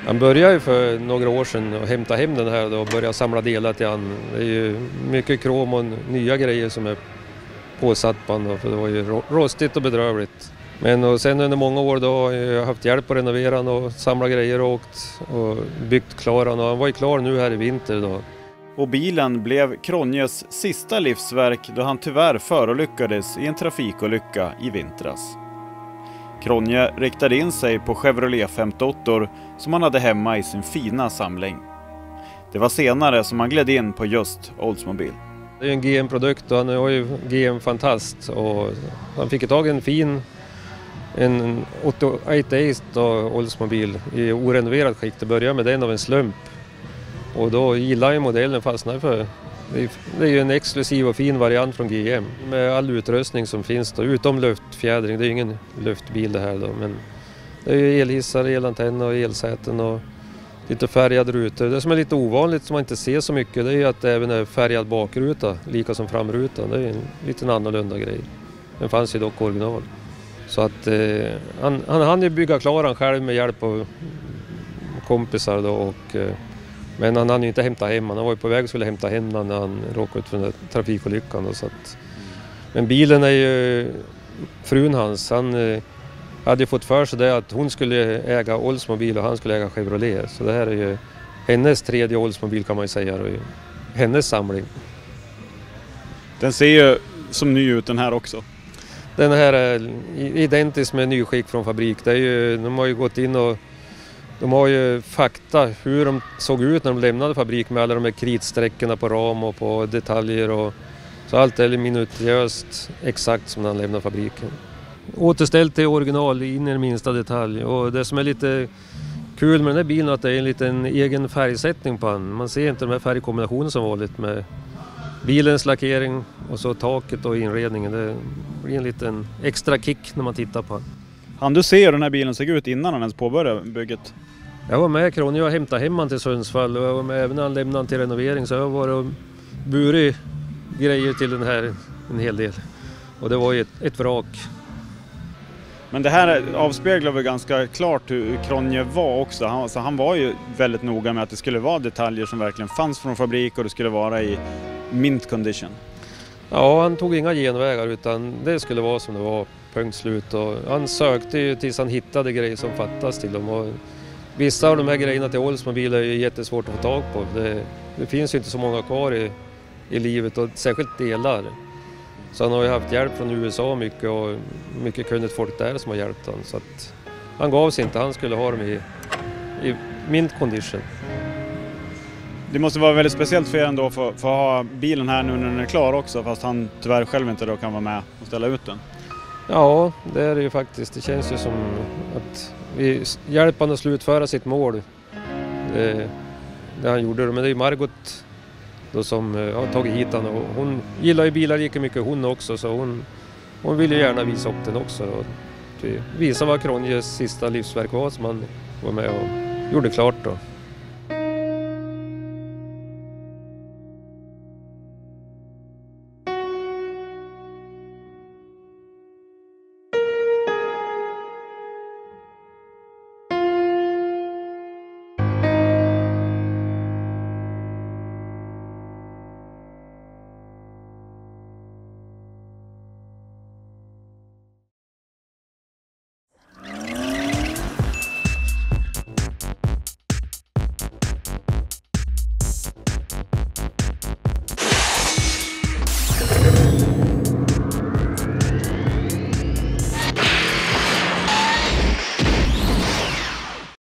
Han började ju för några år sedan att hämta hem den här då och börja samla delar till han. Det är ju mycket krom och nya grejer som är påsatt på han då, för det var ju rostigt och bedrövligt. Men och sen under många år då har jag haft hjälp att renovera han och samla grejer och åkt och byggt klar han, och han var ju klar nu här i vinter då. Och bilen blev Cronjes sista livsverk då han tyvärr förolyckades i en trafikolycka i vintras. Cronje riktade in sig på Chevrolet 58 som han hade hemma i sin fina samling. Det var senare som han gled in på just Oldsmobile. Det är en GM-produkt och han har ju GM-fantast, och han fick tag i en fin en 88 Ace Oldsmobile i orenoverat skick. Det började med den av en slump. Och då gillar jag modellen, fastnade för. Det är ju en exklusiv och fin variant från GM med all utrustning som finns då, utom luftfjädring. Det är ju ingen luftbil det här då, men det är ju elhissar, elantenner och elsäten och lite färgade rutor. Det som är lite ovanligt som man inte ser så mycket, det är ju att det även är färgad bakruta, lika som framrutan. Det är en liten annorlunda grej. Den fanns ju dock original. Så att han ju bygga klar han själv med hjälp av kompisar då, och men han hann ju inte hämta hem. Han var ju på väg och skulle hämta hem när han råkade ut för den där trafikolyckan då, så att, men bilen är ju frun hans. Han hade ju fått för sig det att hon skulle äga Oldsmobile och han skulle äga Chevrolet. Så det här är ju hennes tredje Oldsmobile kan man ju säga, och hennes samling. Den ser ju som ny ut den här också. Den här är identisk med nyskick från fabrik. Det är ju, de har ju gått in och de har ju fakta hur de såg ut när de lämnade fabrik med alla de här kritsträckorna på ram och på detaljer. Och, så allt är minutiöst exakt som när han lämnade fabriken. Återställt till original in i den minsta detalj. Och det som är lite kul med den här bilen är att det är en liten egen färgsättning på den. Man ser inte de här färgkombinationerna som vanligt med bilens lackering och så taket och inredningen. Det blir en liten extra kick när man tittar på den. Han, du ser hur den här bilen såg ut innan han ens påbörjade bygget? Jag var med Cronje och hämtade hem han till Sundsvall, och jag var med även när han lämnade han till renovering, så jag var och burit grejer till den här en hel del. Och det var ju ett vrak. Men det här avspeglar väl ganska klart hur Cronje var också. Han var ju väldigt noga med att det skulle vara detaljer som verkligen fanns från fabrik och det skulle vara i mint condition. Ja, han tog inga genvägar utan det skulle vara som det var, punkt slut. Och han sökte ju tills han hittade grejer som fattas till dem. Och vissa av de här grejerna till Oldsmobile är ju jättesvårt att få tag på. Det finns ju inte så många kvar i livet, och särskilt delar. Så han har ju haft hjälp från USA mycket, och mycket kunnigt folk där som har hjälpt honom. Så att han gav sig inte, han skulle ha dem i mint condition. Det måste vara väldigt speciellt för er ändå för att ha bilen här nu när den är klar också, fast han tyvärr själv inte då kan vara med och ställa ut den. Ja, det är det ju faktiskt. Det känns ju som att vi hjälper honom att slutföra sitt mål. Det han gjorde. Men det är ju Margot då som har tagit hit honom. Och hon gillar ju bilar lika mycket hon också, så hon vill ju gärna visa upp den också. Och visa vad Cronjes sista livsverk var som han var med och gjorde klart då.